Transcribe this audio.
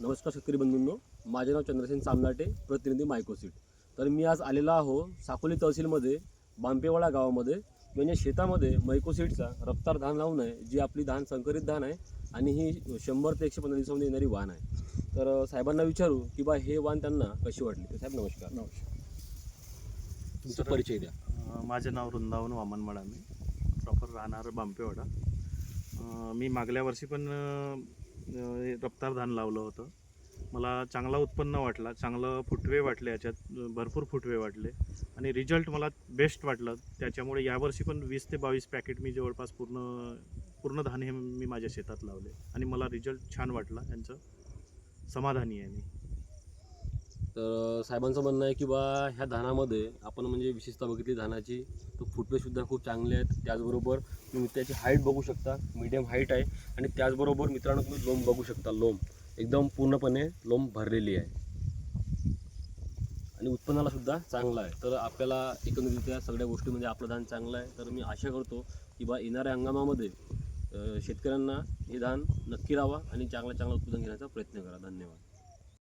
नमस्कार शेतकरी बंधूंनो, माझे नाव चंद्रसेन चामनाटे, प्रतिनिधी मायकोसीड. तर मी आज आलेलो आहो साकोली तहसीलमध्ये बांपेवाडा गावामध्ये. म्हणजे शेतामध्ये मायकोसीडचा रफ्तार धान लावून आहे, जी आपली धान संकरित धान आहे आणि ही 100 ते 115 दिवसामध्ये येणारी वाण आहे. तर साहेबांना विचारू की बा हे वाण त्यांना कशी वाटली. तर साहेब नमस्कार. तुमचा परिचय द्या. माझे नाव वृंदावन वामन मडामी, प्रॉपर राहणार बांपेवाडा. मी मागल्या वर्षी पण रफ्तार धान लावलं होतं. मला चांगला उत्पन्न वाटला, चांगलं फुटवे वाटले, याच्यात भरपूर फुटवे वाटले आणि रिझल्ट मला बेस्ट वाटलं. त्याच्यामुळे यावर्षी पण 20 ते 22 पॅकेट मी जवळपास पूर्ण धान हे मी माझ्या शेतात लावले आणि मला रिझल्ट छान वाटला. यांचं समाधानी आहे मी. तर साहेबांचं म्हणणं आहे की बा ह्या धानामध्ये आपण म्हणजे विशेषतः बघितली धानाची, तर फुटवेसुद्धा खूप चांगले आहेत. त्याचबरोबर तुम्ही त्याची हाईट बघू शकता, मीडियम हाईट आहे. आणि त्याचबरोबर मित्रांनो तुम्ही लोम बघू शकता, लोम एकदम पूर्णपणे लोम भरलेली आहे आणि उत्पन्नाला सुद्धा चांगलं आहे. तर आपल्याला एकंदरीत या सगळ्या गोष्टी म्हणजे आपलं धान चांगलं आहे. तर मी आशा करतो की बा येणाऱ्या हंगामामध्ये शेतकऱ्यांना हे धान नक्की लावा आणि चांगलं उत्पादन घेण्याचा प्रयत्न करा. धन्यवाद.